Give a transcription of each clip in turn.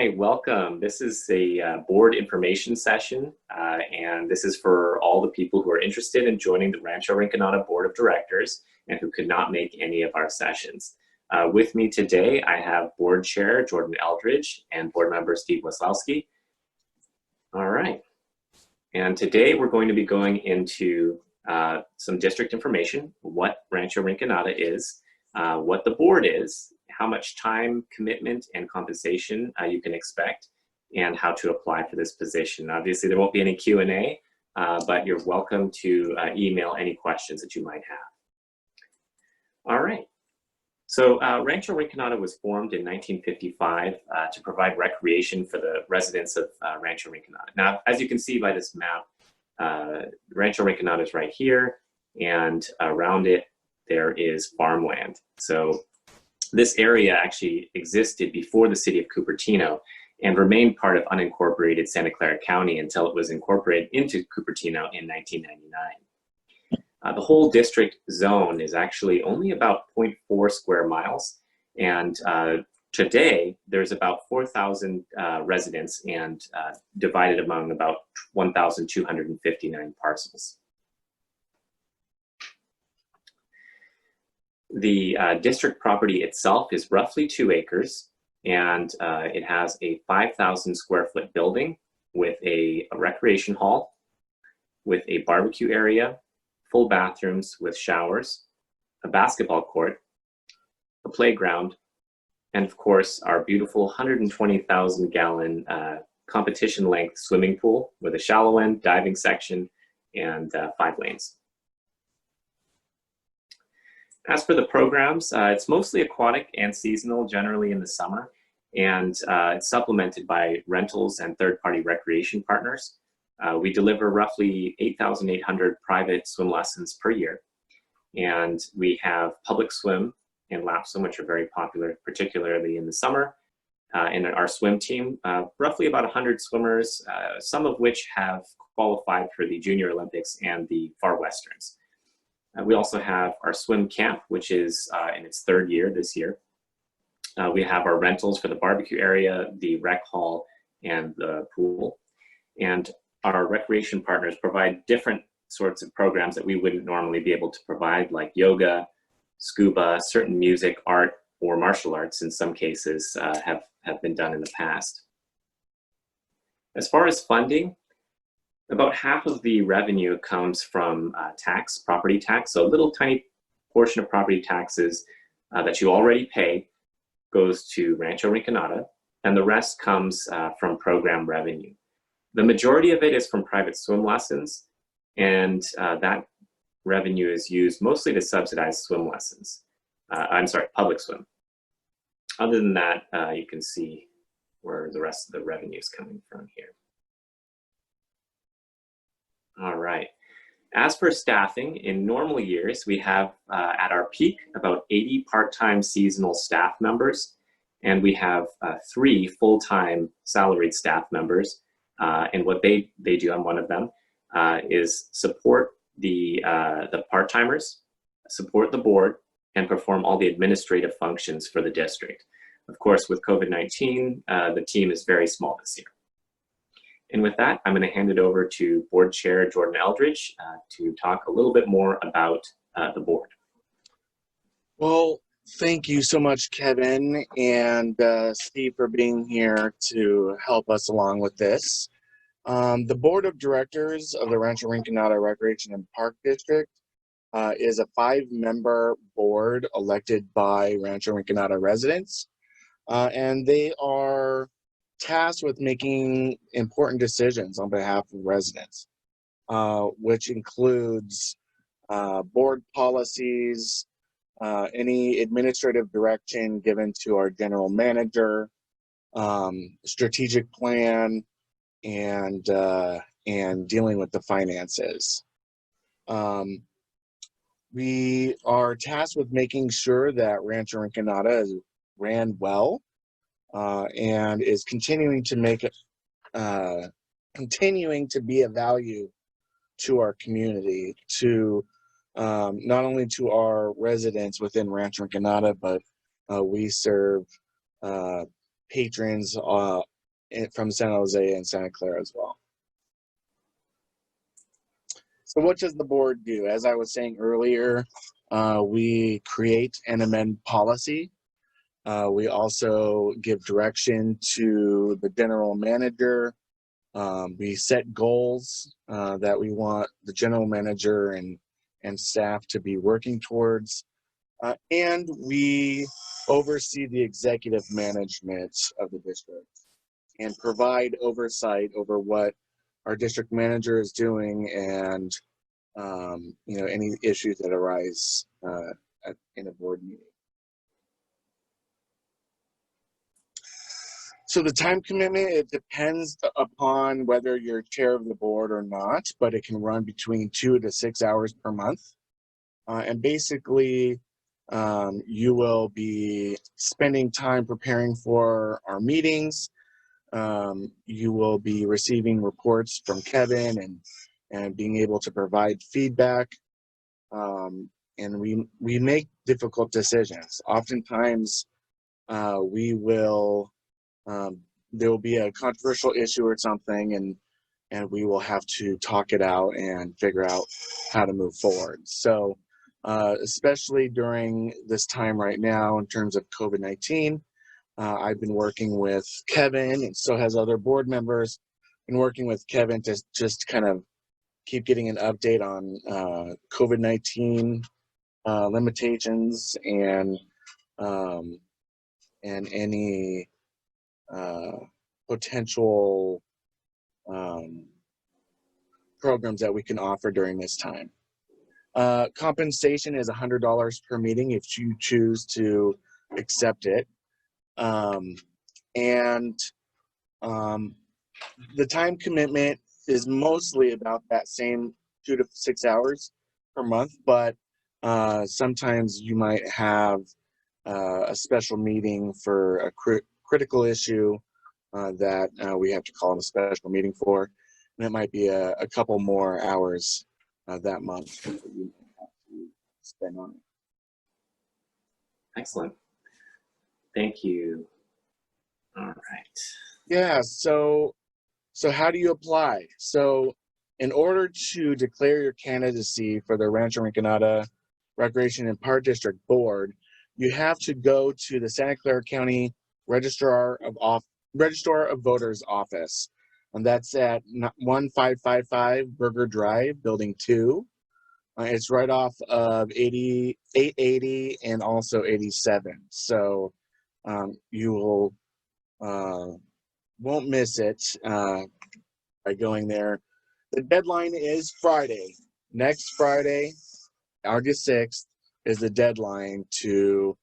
Hey, welcome. This is a board information session, and this is for all the people who are interested in joining the Rancho Rinconada Board of Directors and who could not make any of our sessions. With me today, I have Board Chair Jordan Eldridge and Board Member Steve Weslowski. All right. And today we're going to be going into some district information, what Rancho Rinconada is, what the board is, how much time, commitment, and compensation you can expect, and how to apply for this position. Obviously, there won't be any Q&A, but you're welcome to email any questions that you might have. All right. So Rancho Rinconada was formed in 1955 to provide recreation for the residents of Rancho Rinconada. Now, as you can see by this map, Rancho Rinconada is right here, and around it there is farmland. So this area actually existed before the city of Cupertino and remained part of unincorporated Santa Clara County until it was incorporated into Cupertino in 1999. The whole district zone is actually only about 0.4 square miles, and today there's about 4,000 residents and divided among about 1,259 parcels. The district property itself is roughly 2 acres, and it has a 5,000 square foot building with a recreation hall, with a barbecue area, full bathrooms with showers, a basketball court, a playground, and of course our beautiful 120,000 gallon competition length swimming pool with a shallow end, diving section, and 5 lanes. As for the programs, it's mostly aquatic and seasonal, generally in the summer, and it's supplemented by rentals and third-party recreation partners. We deliver roughly 8,800 private swim lessons per year, and we have public swim and lap swim, which are very popular, particularly in the summer. And our swim team, roughly about 100 swimmers, some of which have qualified for the Junior Olympics and the Far Westerns. We also have our swim camp, which is in its 3rd year this year. We have our rentals for the barbecue area, the rec hall, and the pool. And our recreation partners provide different sorts of programs that we wouldn't normally be able to provide, like yoga, scuba, certain music, art, or martial arts in some cases have been done in the past. As far as funding, about half of the revenue comes from property tax. So a little tiny portion of property taxes that you already pay goes to Rancho Rinconada, and the rest comes from program revenue. The majority of it is from private swim lessons, and that revenue is used mostly to subsidize swim lessons. Public swim. Other than that, you can see where the rest of the revenue is coming from here. All right. As for staffing, in normal years, we have at our peak about 80 part-time seasonal staff members, and we have 3 full-time salaried staff members. And what they do, on one of them, is support the part-timers, support the board, and perform all the administrative functions for the district. Of course, with COVID-19, the team is very small this year. And with that, I'm going to hand it over to Board Chair Jordan Eldridge to talk a little bit more about the board. Well, thank you so much, Kevin and Steve, for being here to help us along with this. The Board of Directors of the Rancho Rinconada Recreation and Park District is a 5-member board elected by Rancho Rinconada residents, and they are tasked with making important decisions on behalf of residents, which includes board policies, any administrative direction given to our general manager, strategic plan, and dealing with the finances. We are tasked with making sure that Rancho Rinconada is ran well, and is continuing to be a value to our community, to not only to our residents within Rancho Rinconada, but we serve patrons from San Jose and Santa Clara as well. So what does the board do? As I was saying earlier, we create and amend policy. We also give direction to the general manager. We set goals that we want the general manager and staff to be working towards. And we oversee the executive management of the district and provide oversight over what our district manager is doing and any issues that arise in a board meeting. So the time commitment, it depends upon whether you're chair of the board or not, but it can run between 2 to 6 hours per month. And basically, you will be spending time preparing for our meetings. You will be receiving reports from Kevin and being able to provide feedback. And we make difficult decisions. Oftentimes, there will be a controversial issue or something, and we will have to talk it out and figure out how to move forward. So especially during this time right now in terms of COVID-19, I've been working with Kevin, and so has other board members, been working with Kevin to just kind of keep getting an update on COVID-19 limitations and any potential programs that we can offer during this time. Compensation is $100 per meeting if you choose to accept it. The time commitment is mostly about that same 2 to 6 hours per month, but sometimes you might have a special meeting for a critical issue that we have to call a special meeting for, and it might be a couple more hours that month that you have to spend on it. Excellent. Thank you. All right. Yeah, so how do you apply? So in order to declare your candidacy for the Rancho Rinconada Recreation and Park District Board, you have to go to the Santa Clara County Registrar of Voters office, and that's at 1555 Burger Drive, Building 2. It's right off of 880 and also 87. So you will won't miss it by going there. The deadline is Friday. Next Friday, August 6th, is the deadline to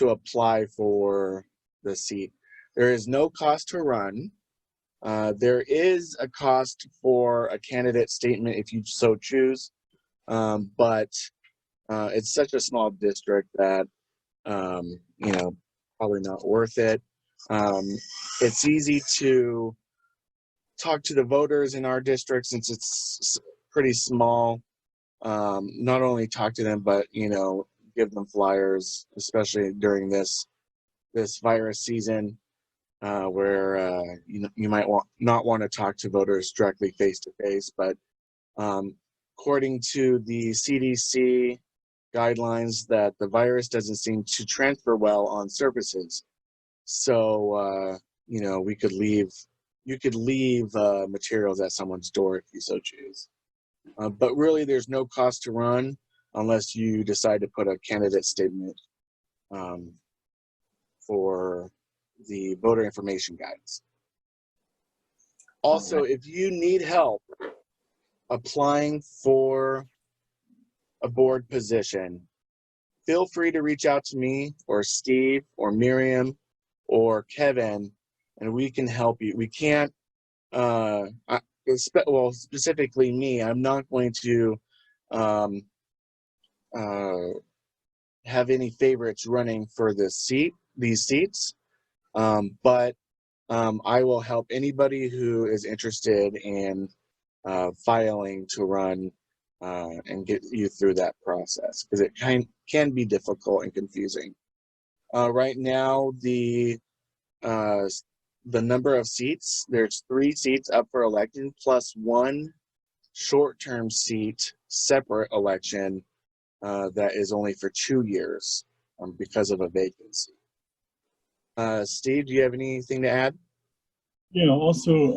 apply for the seat. There is no cost to run. There is a cost for a candidate statement if you so choose, but it's such a small district that probably not worth it. It's easy to talk to the voters in our district since it's pretty small. Not only talk to them, but give them flyers, especially during this virus season, where you might not want to talk to voters directly face to face. But according to the CDC guidelines, that the virus doesn't seem to transfer well on surfaces. So you could leave materials at someone's door if you so choose. But really, there's no cost to run unless you decide to put a candidate statement for the voter information guides. Also, if you need help applying for a board position, feel free to reach out to me or Steve or Miriam or Kevin, and we can help you. We can't, specifically me, I'm not going to have any favorites running for these seats, but I will help anybody who is interested in filing to run and get you through that process, because it can be difficult and confusing. Right now, the the number of seats. There's 3 seats up for election plus 1 short-term seat, separate election that is only for 2 years because of a vacancy. Steve, do you have anything to add? Yeah, also,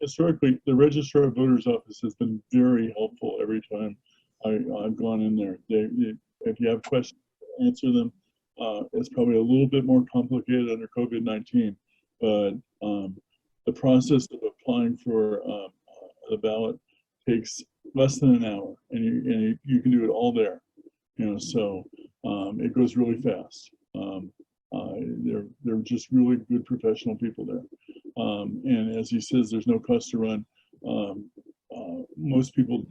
historically, the Registrar of Voters Office has been very helpful every time I've gone in there. If you have questions, answer them. It's probably a little bit more complicated under COVID-19, but the process of applying for the ballot takes less than an hour, and you can do it all there. So it goes really fast. They're just really good professional people there. And as he says, there's no cost to run. Most people,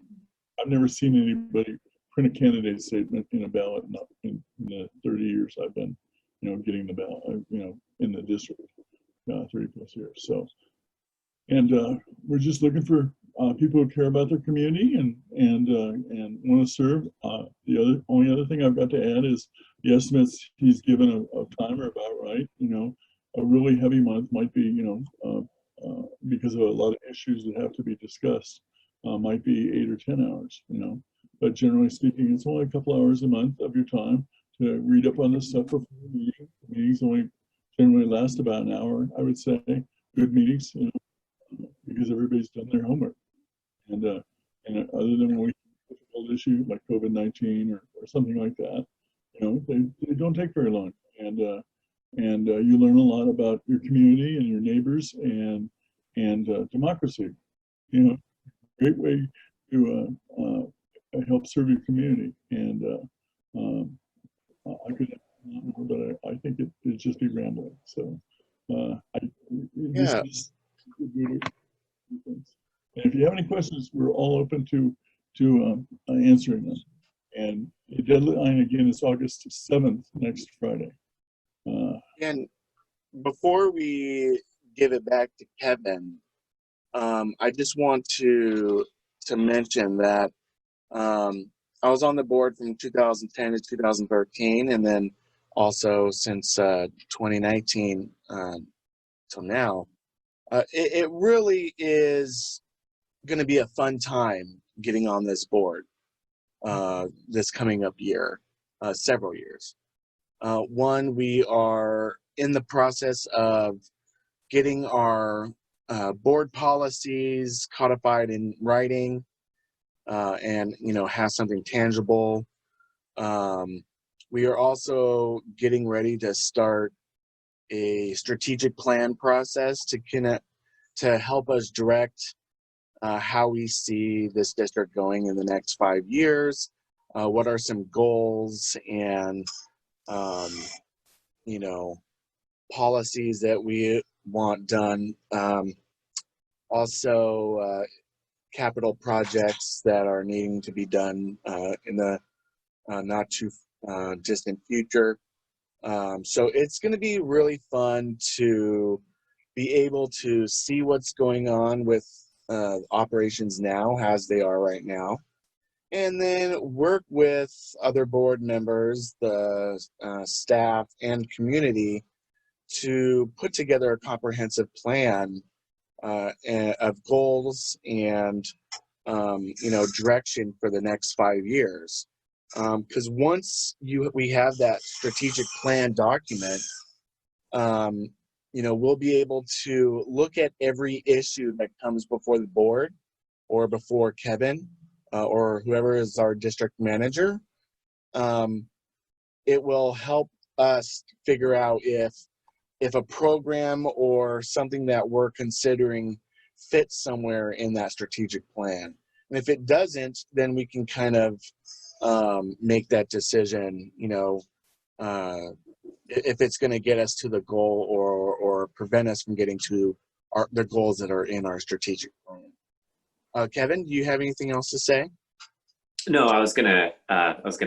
I've never seen anybody print a candidate statement in a ballot in the 30 years I've been, getting the ballot, in the district, 30 plus years. So, and we're just looking for people who care about their community and want to serve. The only other thing I've got to add is the estimates he's given of time are about right. A really heavy month might be, because of a lot of issues that have to be discussed, might be 8 or 10 hours, But generally speaking, it's only a couple hours a month of your time to read up on this stuff before the meeting. The meetings only generally last about an hour, I would say. Good meetings, because everybody's done their homework. And other than when we have a difficult issue like COVID-19 or something like that, they don't take very long. And you learn a lot about your community and your neighbors and democracy. Great way to help serve your community. And I could, but I think it'd just be rambling. So Yeah. And if you have any questions, we're all open to answering them. And the deadline again is August 7th, next Friday. And before we give it back to Kevin, I just want to mention that I was on the board from 2010 to 2013, and then also since 2019 till now. It really is going to be a fun time getting on this board this coming up year, several years. One, we are in the process of getting our board policies codified in writing and, have something tangible. We are also getting ready to start a strategic plan process to help us direct how we see this district going in the next 5 years. What are some goals and policies that we want done. Also, capital projects that are needing to be done in the not too distant future. So it's going to be really fun to be able to see what's going on with operations now as they are right now, and then work with other board members, the staff and community to put together a comprehensive plan of goals and direction for the next 5 years. Because once we have that strategic plan document, we'll be able to look at every issue that comes before the board or before Kevin or whoever is our district manager. It will help us figure out if a program or something that we're considering fits somewhere in that strategic plan. And if it doesn't, then we can kind of make that decision, if it's going to get us to the goal or prevent us from getting to the goals that are in our strategic plan. Kevin, do you have anything else to say? No, I was gonna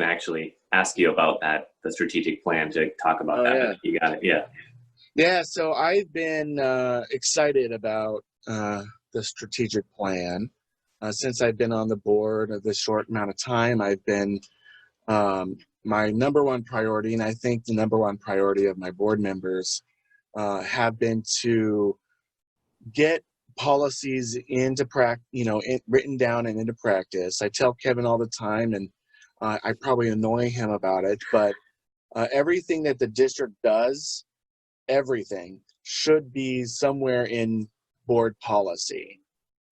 actually ask you about that, the strategic plan, to talk about that. Yeah. You got it. Yeah. Yeah. So I've been excited about the strategic plan since I've been on the board of this short amount of time. I've been my number one priority, and I think the number one priority of my board members have been to get policies into written down and into practice. I tell Kevin all the time, and I probably annoy him about it, but everything that the district does, everything should be somewhere in board policy.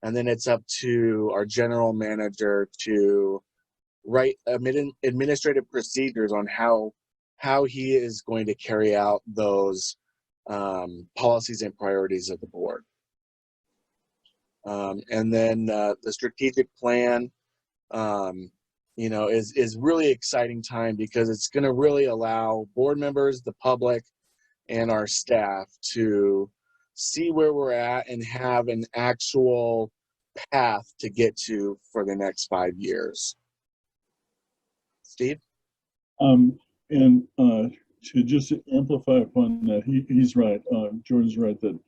And then it's up to our general manager to write administrative procedures on how he is going to carry out those policies and priorities of the board. And then the strategic plan, is really exciting time because it's going to really allow board members, the public, and our staff to see where we're at and have an actual path to get to for the next 5 years. Steve? And to just amplify upon that, he's right. Jordan's right that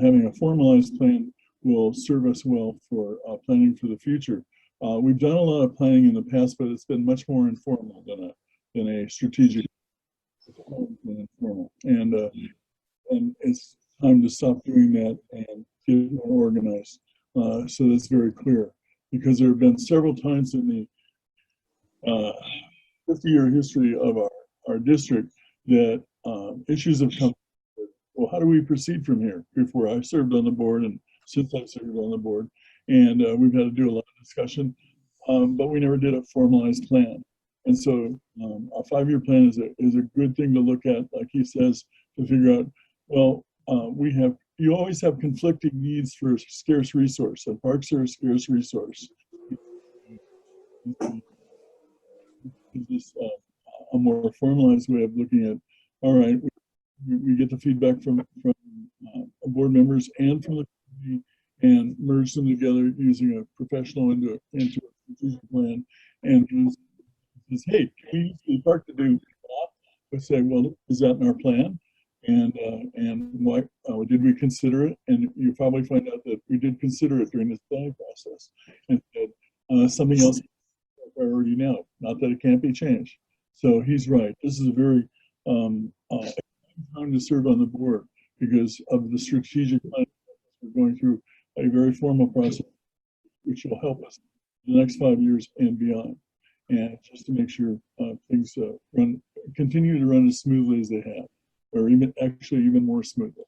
having a formalized plan will serve us well for planning for the future. We've done a lot of planning in the past, but it's been much more informal than a strategic plan, informal. And it's time to stop doing that and get more organized. So that's very clear, because there have been several times in the 50-year history of our district that issues have come. Well, how do we proceed from here? Before I served on the board and since I served on the board, and we've had to do a lot of discussion, but we never did a formalized plan. And so a 5-year plan is a good thing to look at, like he says, to figure out, well, you always have conflicting needs for a scarce resource, and parks are a scarce resource. Is this a more formalized way of looking at, all right, we get the feedback from board members and from the community and merge them together using a professional into a strategic plan, and says, hey, can we use the park to do that? We say, well, is that in our plan? And why did we consider it? And you probably find out that we did consider it during this planning process, and said something else is a priority now. Not that it can't be changed. So he's right. This is a very time to serve on the board because of the strategic plan. We're going through a very formal process, which will help us in the next 5 years and beyond, and just to make sure things continue to run as smoothly as they have, or even more smoothly.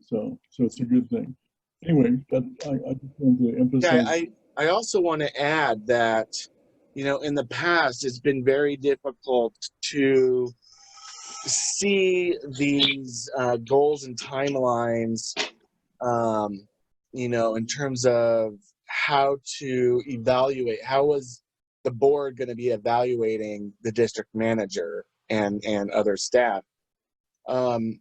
So it's a good thing. Anyway, I just wanted to emphasize. Yeah, I also want to add that, in the past, it's been very difficult to see these goals and timelines, in terms of how to evaluate, how was the board going to be evaluating the district manager and other staff. Having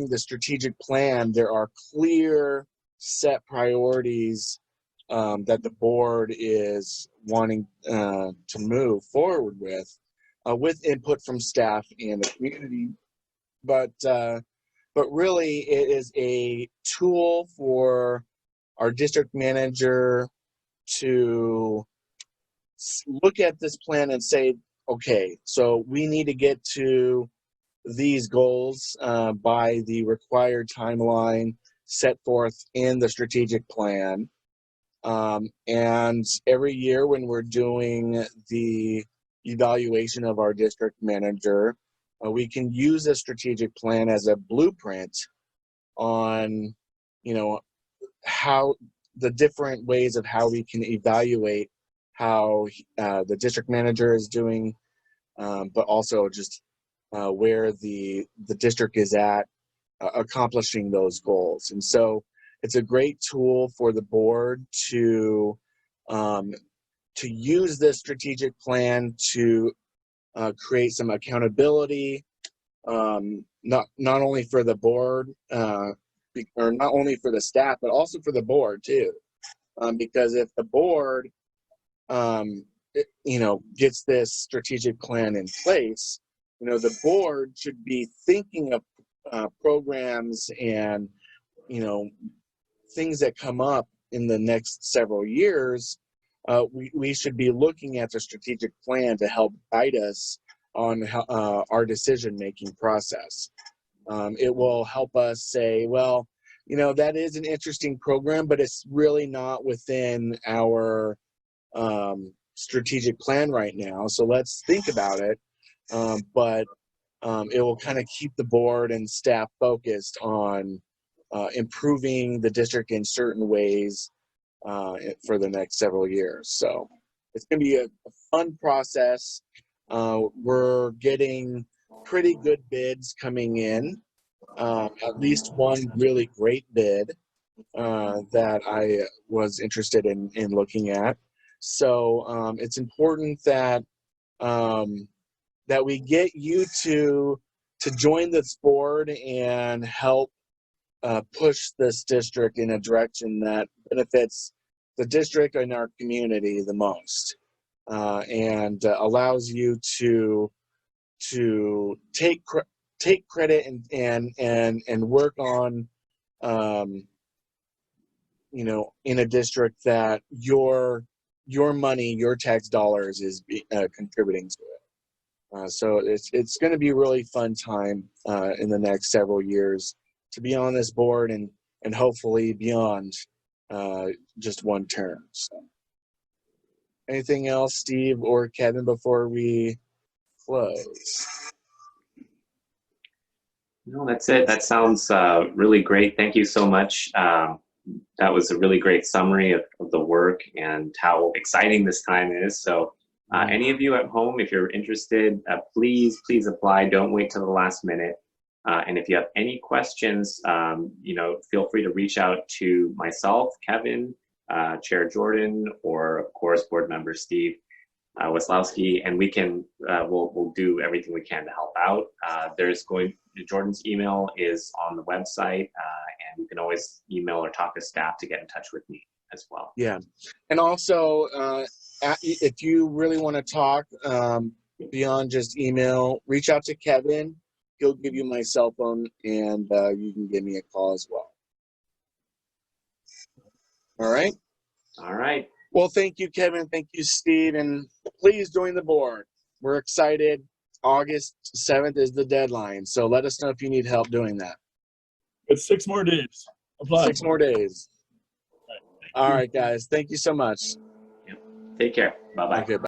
the strategic plan, there are clear set priorities that the board is wanting to move forward with input from staff and the community. But really, it is a tool for our district manager to look at this plan and say, okay, so we need to get to these goals by the required timeline set forth in the strategic plan. And every year when we're doing the evaluation of our district manager, we can use a strategic plan as a blueprint on, how the different ways of how we can evaluate how the district manager is doing, but also just where the district is at accomplishing those goals. And so it's a great tool for the board to use this strategic plan to create some accountability, not only for the board, or not only for the staff, but also for the board too. Because if the board, gets this strategic plan in place, the board should be thinking of programs and, things that come up in the next several years. We should be looking at the strategic plan to help guide us on our decision-making process. It will help us say, well, you know, that is an interesting program, but it's really not within our strategic plan right now. So let's think about it. But it will kind of keep the board and staff focused on improving the district in certain ways for the next several years. So it's going to be a fun process. We're getting pretty good bids coming in, at least one really great bid that I was interested in looking at. So it's important that that we get you to join this board and help push this district in a direction that benefits the district and our community the most, and allows you to take credit and work on you know, in a district that your money, your tax dollars is contributing to it. So it's going to be a really fun time in the next several years to be on this board and hopefully beyond just one term. So, anything else, Steve or Kevin, before we close? No, that's it. That sounds really great. Thank you so much. That was a really great summary of the work and how exciting this time is. So any of you at home, if you're interested, please apply. Don't wait till the last minute. And if you have any questions, you know, feel free to reach out to myself, Kevin, Chair Jordan, or of course, board member Steve Weslowski, and we can we'll do everything we can to help out. Jordan's email is on the website, and you can always email or talk to staff to get in touch with me as well. Yeah, and also if you really want to talk beyond just email, reach out to Kevin. He'll give you my cell phone, and you can give me a call as well. All right. All right. Well, thank you, Kevin. Thank you, Steve. And please join the board. We're excited. August 7th is the deadline. So let us know if you need help doing that. It's 6 more days. Apply. 6 more days. All right, guys. Thank you so much. Take care. Bye-bye. Okay, bye.